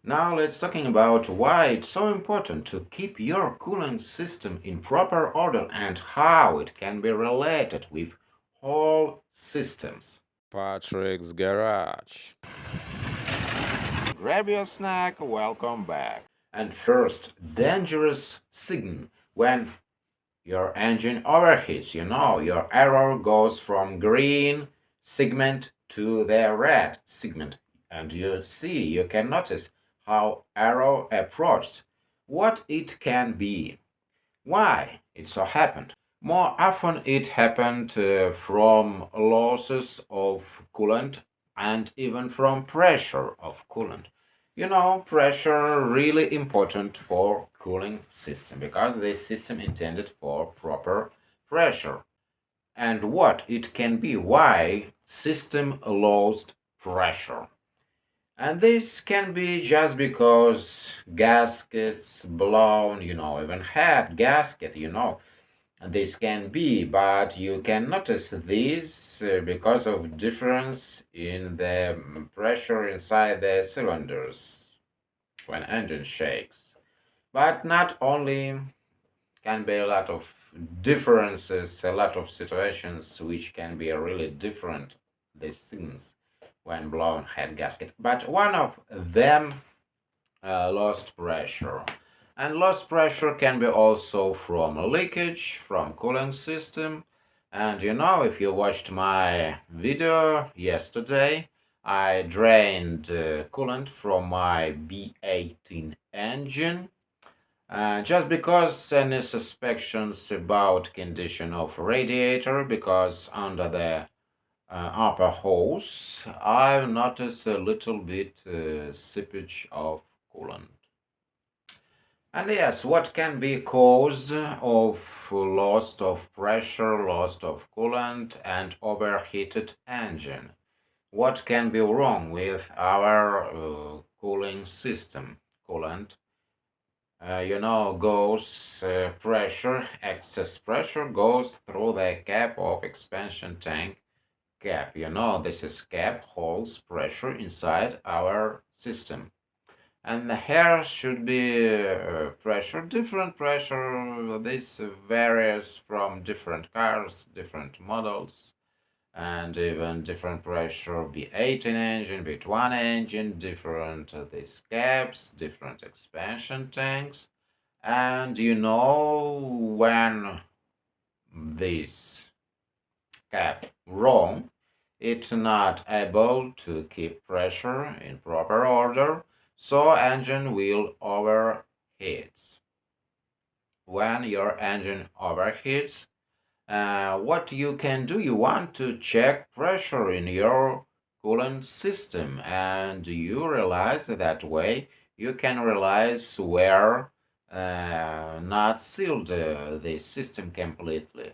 Now let's talking about why it's so important to keep your cooling system in proper order and how it can be related with whole systems. Patrick's Garage. Grab your snack, welcome back. And first, dangerous signal when your engine overheats. Your arrow goes from green segment to the red segment. And you can notice how arrow approaches, what it can be, why it so happened. More often it happened from losses of coolant and even from pressure of coolant. Pressure really important for cooling system because this system intended for proper pressure. And what it can be, why system lost pressure. And this can be just because gaskets blown, even head gasket, this can be, but you can notice this because of difference in the pressure inside the cylinders when engine shakes. But not only can be a lot of differences, a lot of situations which can be really different, these things when blown head gasket. But one of them lost pressure. And lost pressure can be also from a leakage, from cooling system. And if you watched my video yesterday, I drained coolant from my B18 engine just because any suspicions about condition of radiator, because under the upper hose I've noticed a little bit seepage of coolant. And yes, what can be cause of loss of pressure, loss of coolant, and overheated engine? What can be wrong with our cooling system? Coolant, goes pressure, excess pressure goes through the cap of expansion tank cap. This is cap holds pressure inside our system. And here should be pressure, different pressure. This varies from different cars, different models, and even different pressure B18 engine, B20 engine, different these caps, different expansion tanks. And when this cap wrong, it's not able to keep pressure in proper order, so engine will overheat. When your engine overheats, what you can do, you want to check pressure in your coolant system, and you realize that way you can realize where not sealed the system completely.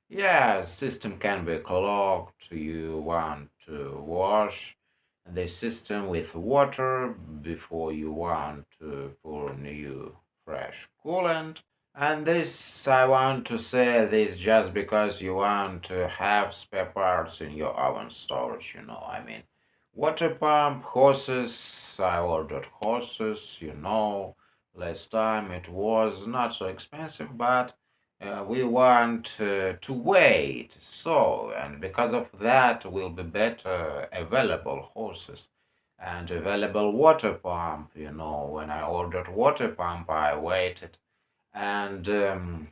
Yeah, system can be clogged. You want to wash the system with water before you want to pour new fresh coolant. And this, I want to say this just because you want to have spare parts in your oven storage, Water pump, hoses, I ordered hoses, last time it was not so expensive, but we want to wait. So, and because of that, will be better available hoses and available water pump. When I ordered water pump, I waited, and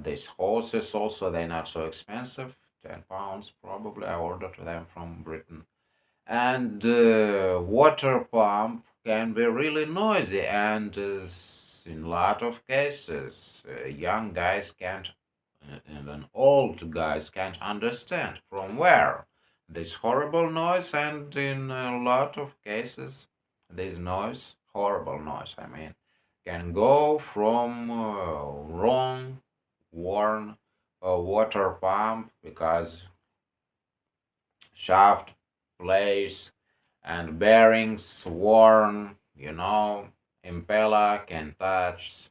these hoses also they're not so expensive, £10 probably. I ordered them from Britain, and water pump can be really noisy, and in a lot of cases young guys can't even old guys can't understand from where this horrible noise, and in a lot of cases this noise, horrible noise, can go from wrong worn water pump because shaft place and bearings worn, impeller can touch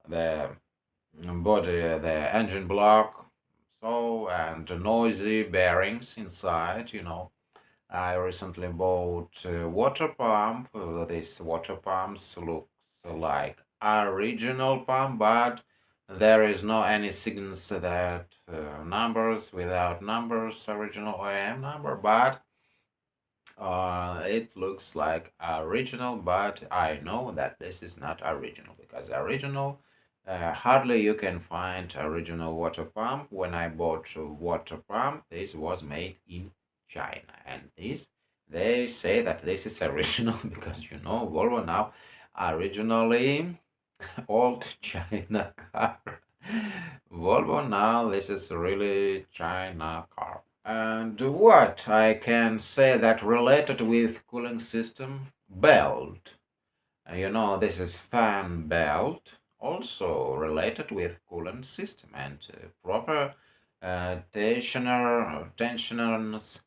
the body, the engine block, so, and noisy bearings inside, I recently bought a water pump. This water pumps looks like original pump, but there is no any signals that numbers without numbers, original OEM number, but it looks like original, but I know that this is not original because original, hardly you can find original water pump. When I bought a water pump, this was made in China, and this they say that this is original because Volvo now originally old China car. Volvo now this is really China car. And what I can say that related with cooling system belt. This is fan belt, also related with coolant system and proper tensioners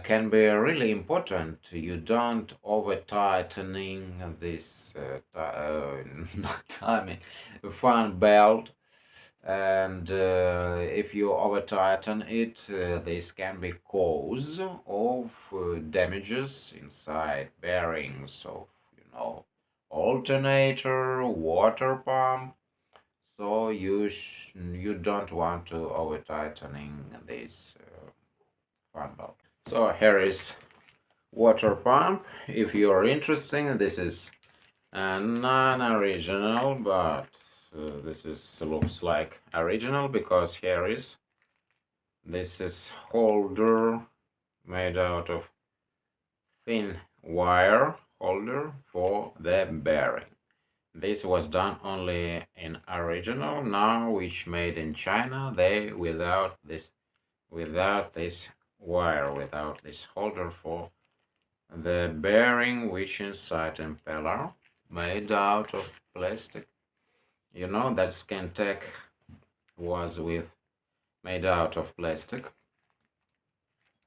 can be really important. You don't over tightening this I mean fan belt, and if you over tighten it, this can be cause of damages inside bearings of alternator, water pump. So you don't want to over tightening this fan belt. So here is water pump. If you are interested, this is non-original, but this is looks like original because here is this is holder made out of thin wire holder for the bearing. This was done only in original, now which made in China. They without this wire, without this holder for the bearing, which inside impeller made out of plastic. That Scantech was with made out of plastic,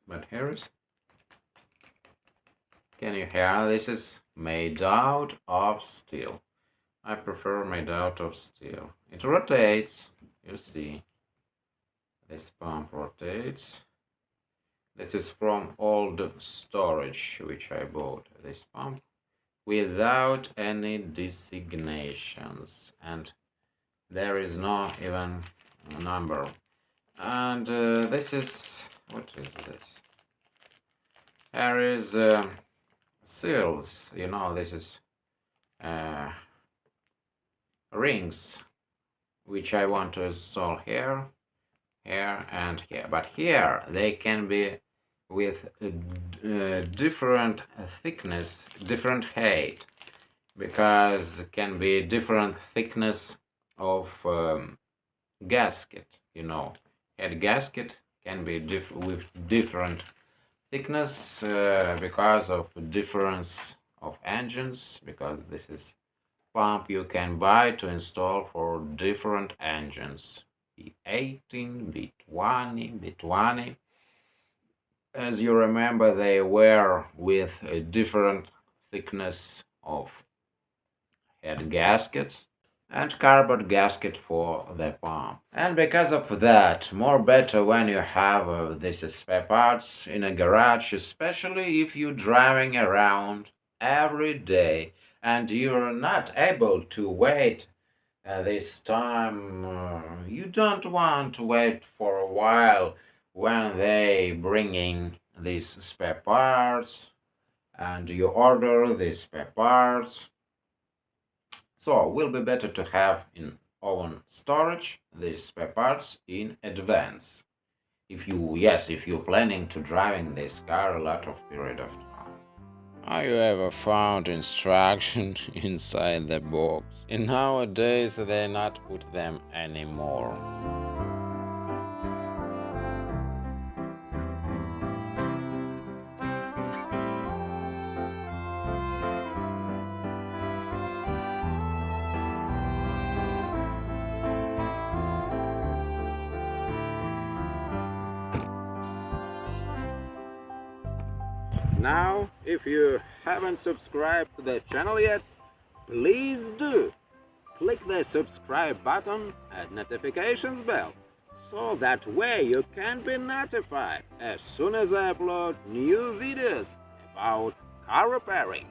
but here is, can you hear? This is made out of steel. I prefer made out of steel. It rotates, you see. This pump rotates. This is from old storage which I bought. This pump without any designations, and there is no even number. And this is, what is this? There is seals. This is rings which I want to install here, here, and here. But here they can be with different thickness, different height, because it can be different thickness of gasket. Head gasket can be with different thickness because of difference of engines, because this is pump you can buy to install for different engines, B18, B20, B20. As you remember, they were with a different thickness of head gaskets and carbon gasket for the pump. And because of that, more better when you have these spare parts in a garage, especially if you're driving around every day and you're not able to wait this time. You don't want to wait for a while when they bringing these spare parts and you order these spare parts. So it will be better to have in own storage these spare parts in advance. If you're planning to driving this car a lot of period of time. Have you ever found instructions inside the box? And nowadays they not put them anymore. Now, if you haven't subscribed to the channel yet, please do. Click the subscribe button and notifications bell so that way you can be notified as soon as I upload new videos about car repairing.